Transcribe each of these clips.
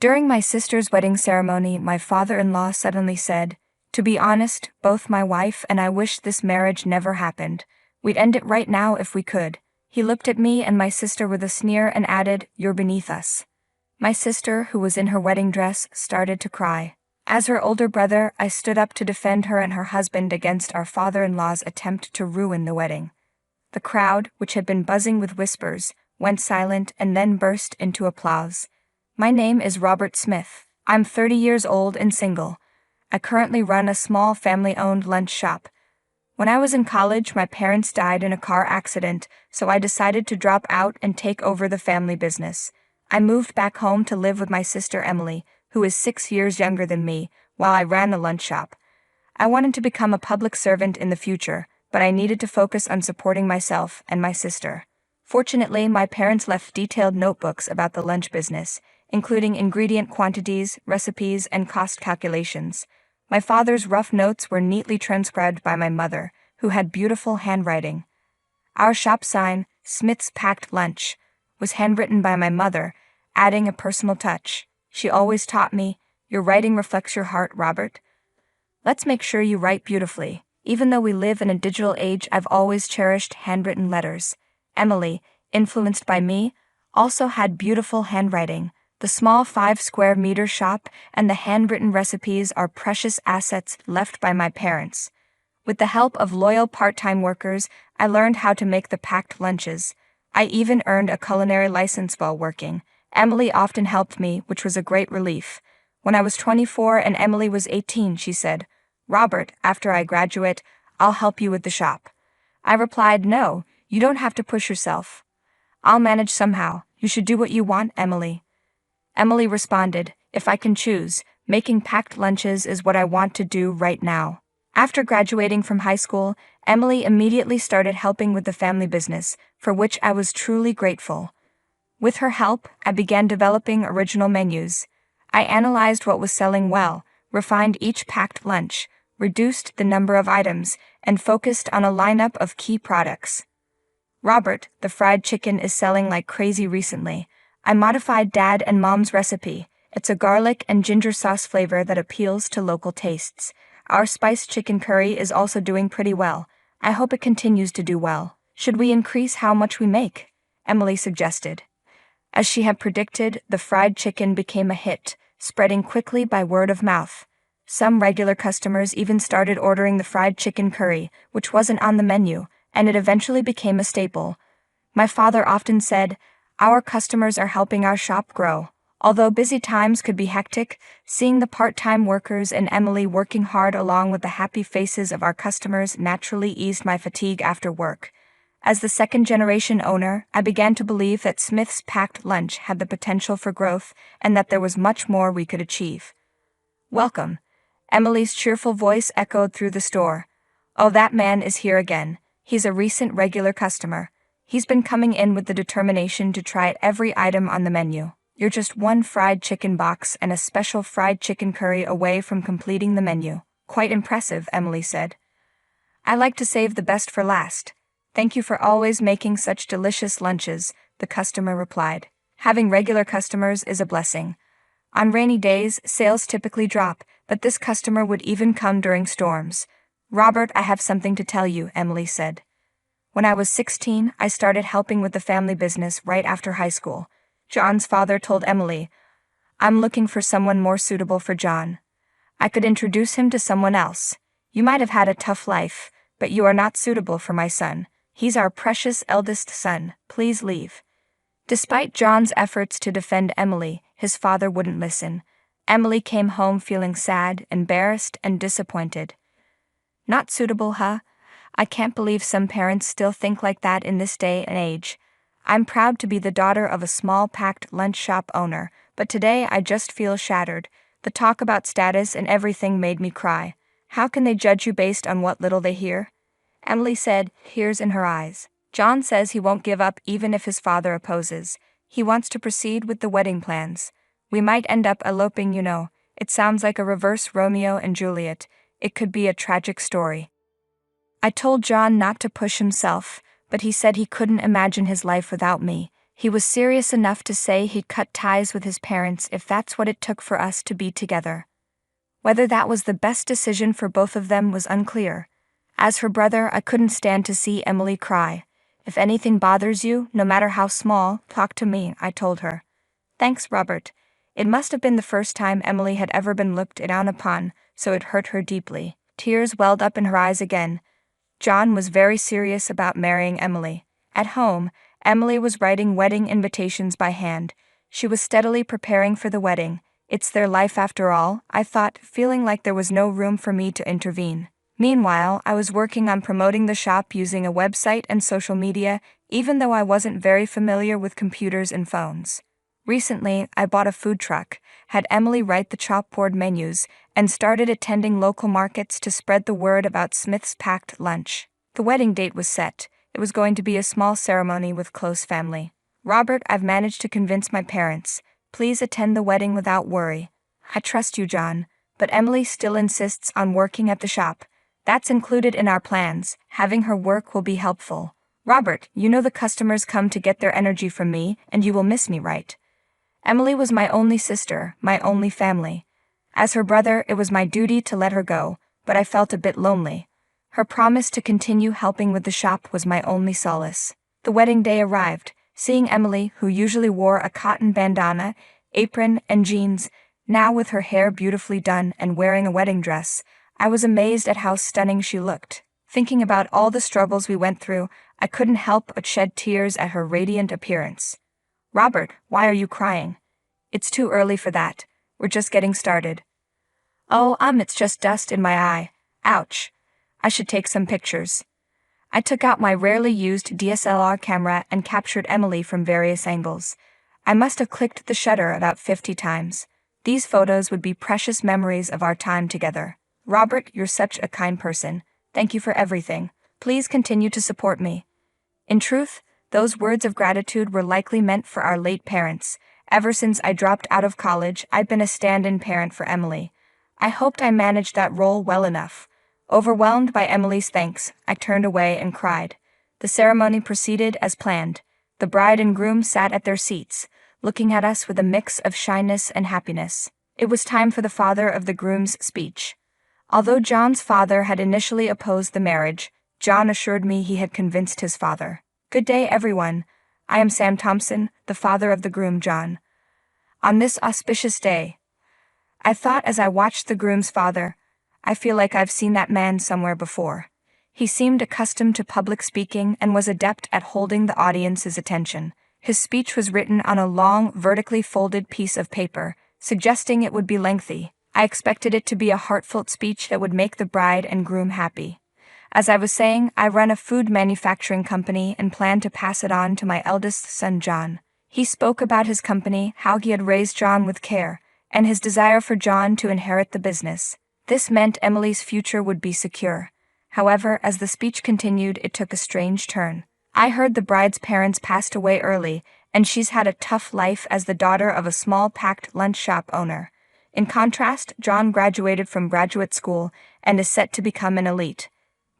During my sister's wedding ceremony, my father-in-law suddenly said, "To be honest, both my wife and I wish this marriage never happened. We'd end it right now if we could." He looked at me and my sister with a sneer and added, "You're beneath us." My sister, who was in her wedding dress, started to cry. As her older brother, I stood up to defend her and her husband against our father-in-law's attempt to ruin the wedding. The crowd, which had been buzzing with whispers, went silent and then burst into applause. My name is Robert Smith. I'm 30 years old and single. I currently run a small family-owned lunch shop. When I was in college, my parents died in a car accident, so I decided to drop out and take over the family business. I moved back home to live with my sister Emily, who is 6 years younger than me, while I ran the lunch shop. I wanted to become a public servant in the future, but I needed to focus on supporting myself and my sister. Fortunately, my parents left detailed notebooks about the lunch business, including ingredient quantities, recipes, and cost calculations. My father's rough notes were neatly transcribed by my mother, who had beautiful handwriting. Our shop sign, "Smith's Packed Lunch," was handwritten by my mother, adding a personal touch. She always taught me, "Your writing reflects your heart, Robert. Let's make sure you write beautifully." Even though we live in a digital age, I've always cherished handwritten letters. Emily, influenced by me, also had beautiful handwriting. The small 5-square-meter shop and the handwritten recipes are precious assets left by my parents. With the help of loyal part-time workers, I learned how to make the packed lunches. I even earned a culinary license while working. Emily often helped me, which was a great relief. When I was 24 and Emily was 18, she said, "Robert, after I graduate, I'll help you with the shop." I replied, "No, you don't have to push yourself. I'll manage somehow. You should do what you want, Emily." Emily responded, "If I can choose, making packed lunches is what I want to do right now." After graduating from high school, Emily immediately started helping with the family business, for which I was truly grateful. With her help, I began developing original menus. I analyzed what was selling well, refined each packed lunch, reduced the number of items, and focused on a lineup of key products. "Robert, the fried chicken is selling like crazy recently. I modified Dad and Mom's recipe. It's a garlic and ginger sauce flavor that appeals to local tastes. Our spiced chicken curry is also doing pretty well. I hope it continues to do well." "Should we increase how much we make?" Emily suggested. As she had predicted, the fried chicken became a hit, spreading quickly by word of mouth. Some regular customers even started ordering the fried chicken curry, which wasn't on the menu, and it eventually became a staple. My father often said, "Our customers are helping our shop grow." Although busy times could be hectic, seeing the part-time workers and Emily working hard along with the happy faces of our customers naturally eased my fatigue after work. As the second-generation owner, I began to believe that Smith's Packed Lunch had the potential for growth and that there was much more we could achieve. "Welcome." Emily's cheerful voice echoed through the store. "Oh, that man is here again. He's a recent regular customer. He's been coming in with the determination to try every item on the menu. You're just one fried chicken box and a special fried chicken curry away from completing the menu." "Quite impressive," Emily said. "I like to save the best for last. Thank you for always making such delicious lunches," the customer replied. Having regular customers is a blessing. On rainy days, sales typically drop, but this customer would even come during storms. "Robert, I have something to tell you," Emily said. "When I was 16, I started helping with the family business right after high school. John's father told Emily, 'I'm looking for someone more suitable for John. I could introduce him to someone else. You might have had a tough life, but you are not suitable for my son. He's our precious eldest son. Please leave.'" Despite John's efforts to defend Emily, his father wouldn't listen. Emily came home feeling sad, embarrassed, and disappointed. "Not suitable, huh? I can't believe some parents still think like that in this day and age. I'm proud to be the daughter of a small packed lunch shop owner, but today I just feel shattered. The talk about status and everything made me cry. How can they judge you based on what little they hear?" Emily said, tears in her eyes. "John says he won't give up even if his father opposes. He wants to proceed with the wedding plans. We might end up eloping, you know. It sounds like a reverse Romeo and Juliet. It could be a tragic story." I told John not to push himself, but he said he couldn't imagine his life without me. He was serious enough to say he'd cut ties with his parents if that's what it took for us to be together. Whether that was the best decision for both of them was unclear. As her brother, I couldn't stand to see Emily cry. If anything bothers you, no matter how small, talk to me, I told her. Thanks, Robert. It must have been the first time Emily had ever been looked down upon, so it hurt her deeply. Tears welled up in her eyes again. John was very serious about marrying Emily. At home, Emily was writing wedding invitations by hand. She was steadily preparing for the wedding. It's their life after all, I thought, feeling like there was no room for me to intervene. Meanwhile, I was working on promoting the shop using a website and social media, even though I wasn't very familiar with computers and phones. Recently, I bought a food truck, had Emily write the chalkboard menus, and started attending local markets to spread the word about Smith's packed lunch. The wedding date was set. It was going to be a small ceremony with close family. Robert, I've managed to convince my parents. Please attend the wedding without worry. I trust you, John, but Emily still insists on working at the shop. That's included in our plans. Having her work will be helpful. Robert, you know the customers come to get their energy from me, and you will miss me, right? Emily was my only sister, my only family. As her brother, it was my duty to let her go, but I felt a bit lonely. Her promise to continue helping with the shop was my only solace. The wedding day arrived. Seeing Emily, who usually wore a cotton bandana, apron, and jeans, now with her hair beautifully done and wearing a wedding dress, I was amazed at how stunning she looked. Thinking about all the struggles we went through, I couldn't help but shed tears at her radiant appearance. Robert, why are you crying? It's too early for that. We're just getting started. Oh, it's just dust in my eye. Ouch. I should take some pictures. I took out my rarely used DSLR camera and captured Emily from various angles. I must have clicked the shutter about 50 times. These photos would be precious memories of our time together. Robert, you're such a kind person. Thank you for everything. Please continue to support me. In truth, those words of gratitude were likely meant for our late parents. Ever since I dropped out of college, I've been a stand-in parent for Emily. I hoped I managed that role well enough. Overwhelmed by Emily's thanks, I turned away and cried. The ceremony proceeded as planned. The bride and groom sat at their seats, looking at us with a mix of shyness and happiness. It was time for the father of the groom's speech. Although John's father had initially opposed the marriage, John assured me he had convinced his father. Good day, everyone. I am Sam Thompson, the father of the groom, John. On this auspicious day, I thought as I watched the groom's father, I feel like I've seen that man somewhere before. He seemed accustomed to public speaking and was adept at holding the audience's attention. His speech was written on a long, vertically folded piece of paper, suggesting it would be lengthy. I expected it to be a heartfelt speech that would make the bride and groom happy. As I was saying, I run a food manufacturing company and plan to pass it on to my eldest son, John. He spoke about his company, how he had raised John with care, and his desire for John to inherit the business. This meant Emily's future would be secure. However, as the speech continued, it took a strange turn. I heard the bride's parents passed away early, and she's had a tough life as the daughter of a small packed lunch shop owner. In contrast, John graduated from graduate school and is set to become an elite.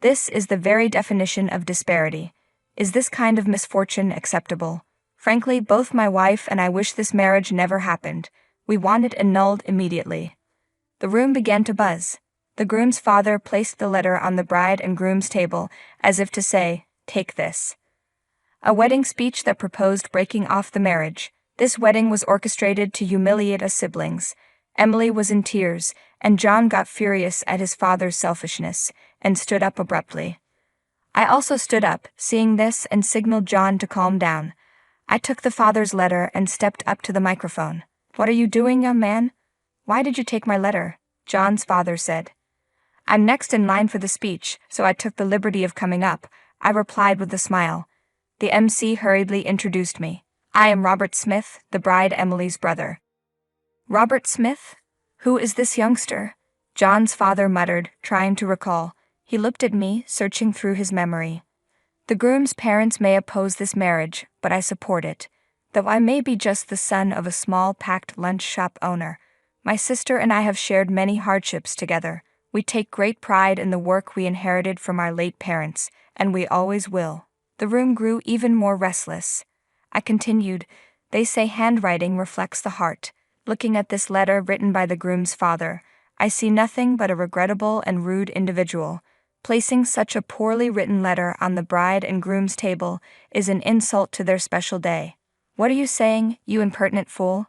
This is the very definition of disparity. Is this kind of misfortune acceptable? Frankly, both my wife and I wish this marriage never happened. We want it annulled immediately. The room began to buzz. The groom's father placed the letter on the bride and groom's table, as if to say, "Take this." A wedding speech that proposed breaking off the marriage. This wedding was orchestrated to humiliate us siblings. Emily was in tears, and John got furious at his father's selfishness, and stood up abruptly. I also stood up, seeing this, and signaled John to calm down. I took the father's letter and stepped up to the microphone. "What are you doing, young man? Why did you take my letter?" John's father said. "I'm next in line for the speech, so I took the liberty of coming up," I replied with a smile. The MC hurriedly introduced me. "I am Robert Smith, the bride Emily's brother." "Robert Smith? Who is this youngster?" John's father muttered, trying to recall. He looked at me, searching through his memory. "The groom's parents may oppose this marriage, but I support it. Though I may be just the son of a small packed lunch shop owner, my sister and I have shared many hardships together. We take great pride in the work we inherited from our late parents, and we always will." The room grew even more restless. I continued, "They say handwriting reflects the heart. Looking at this letter written by the groom's father, I see nothing but a regrettable and rude individual. Placing such a poorly written letter on the bride and groom's table is an insult to their special day." "What are you saying, you impertinent fool?"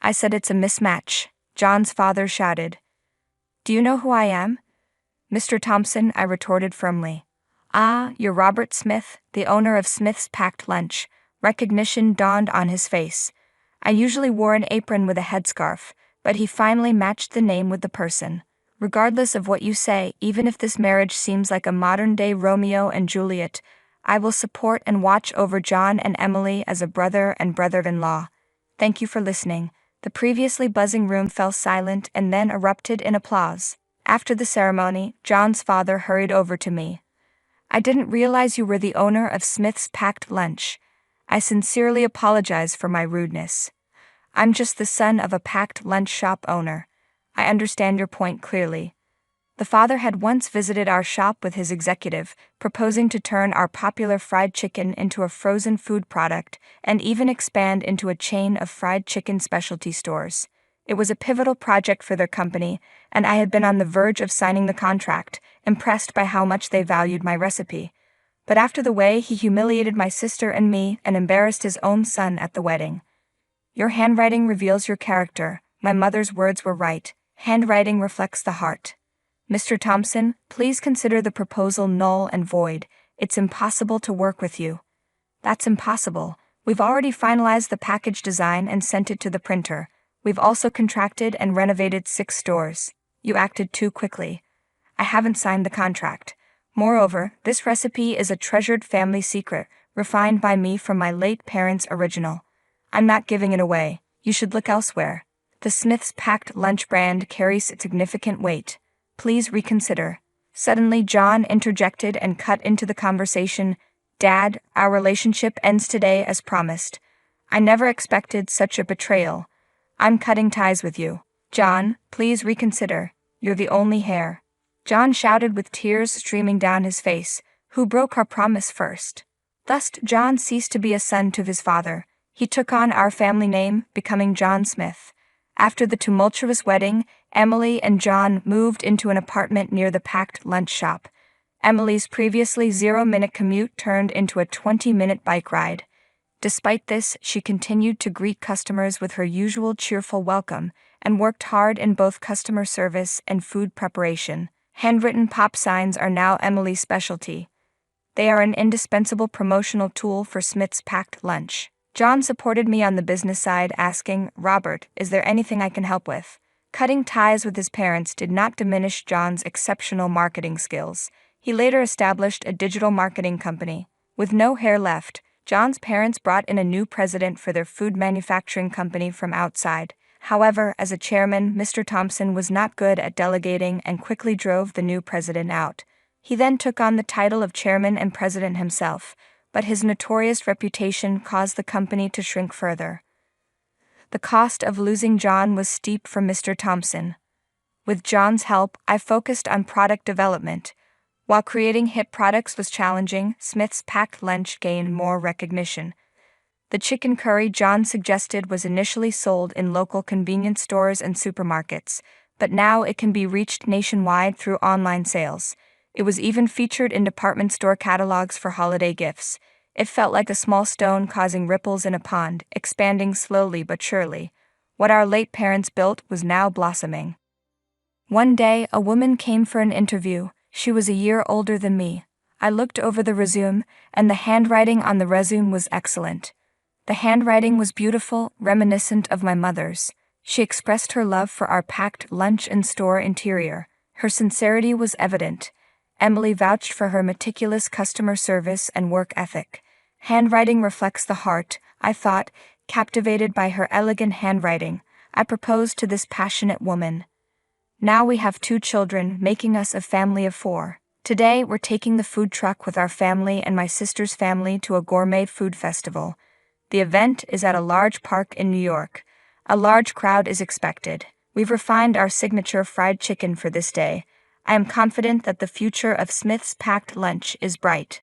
I said. "It's a mismatch," John's father shouted. "Do you know who I am?" "Mr. Thompson," I retorted firmly. "Ah, you're Robert Smith, the owner of Smith's Packed Lunch." Recognition dawned on his face. I usually wore an apron with a headscarf, but he finally matched the name with the person. "Regardless of what you say, even if this marriage seems like a modern-day Romeo and Juliet, I will support and watch over John and Emily as a brother and brother-in-law. Thank you for listening." The previously buzzing room fell silent and then erupted in applause. After the ceremony, John's father hurried over to me. "I didn't realize you were the owner of Smith's Packed Lunch. I sincerely apologize for my rudeness. I'm just the son of a packed lunch shop owner. I understand your point clearly." The father had once visited our shop with his executive, proposing to turn our popular fried chicken into a frozen food product and even expand into a chain of fried chicken specialty stores. It was a pivotal project for their company, and I had been on the verge of signing the contract, impressed by how much they valued my recipe. But after the way he humiliated my sister and me and embarrassed his own son at the wedding. "Your handwriting reveals your character." My mother's words were right. Handwriting reflects the heart. "Mr. Thompson, please consider the proposal null and void. It's impossible to work with you." "That's impossible. We've already finalized the package design and sent it to the printer. We've also contracted and renovated 6 stores. You acted too quickly. I haven't signed the contract. Moreover, this recipe is a treasured family secret, refined by me from my late parents' original. I'm not giving it away. You should look elsewhere. The Smith's Packed Lunch brand carries significant weight. Please reconsider." Suddenly, John interjected and cut into the conversation. "Dad, our relationship ends today as promised. I never expected such a betrayal. I'm cutting ties with you." "John, please reconsider. You're the only heir." John shouted with tears streaming down his face. "Who broke our promise first?" Thus, John ceased to be a son to his father. He took on our family name, becoming John Smith. After the tumultuous wedding, Emily and John moved into an apartment near the packed lunch shop. Emily's previously 0-minute commute turned into a 20-minute bike ride. Despite this, she continued to greet customers with her usual cheerful welcome and worked hard in both customer service and food preparation. Handwritten pop signs are now Emily's specialty. They are an indispensable promotional tool for Smith's Packed Lunch. John supported me on the business side, asking, "Robert, is there anything I can help with?" Cutting ties with his parents did not diminish John's exceptional marketing skills. He later established a digital marketing company. With no hair left, John's parents brought in a new president for their food manufacturing company from outside. However, as a chairman, Mr. Thompson was not good at delegating and quickly drove the new president out. He then took on the title of chairman and president himself, but his notorious reputation caused the company to shrink further. The cost of losing John was steep for Mr. Thompson. With John's help, I focused on product development. While creating hit products was challenging, Smith's Packed Lunch gained more recognition. The chicken curry John suggested was initially sold in local convenience stores and supermarkets, but now it can be reached nationwide through online sales. It was even featured in department store catalogs for holiday gifts. It felt like a small stone causing ripples in a pond, expanding slowly but surely. What our late parents built was now blossoming. One day, a woman came for an interview. She was a year older than me. I looked over the resume, and the handwriting on the resume was excellent. The handwriting was beautiful, reminiscent of my mother's. She expressed her love for our packed lunch and store interior. Her sincerity was evident. Emily vouched for her meticulous customer service and work ethic. Handwriting reflects the heart, I thought, captivated by her elegant handwriting. I proposed to this passionate woman. Now we have 2 children, making us a family of 4. Today, we're taking the food truck with our family and my sister's family to a gourmet food festival. The event is at a large park in New York. A large crowd is expected. We've refined our signature fried chicken for this day. I am confident that the future of Smith's Packed Lunch is bright.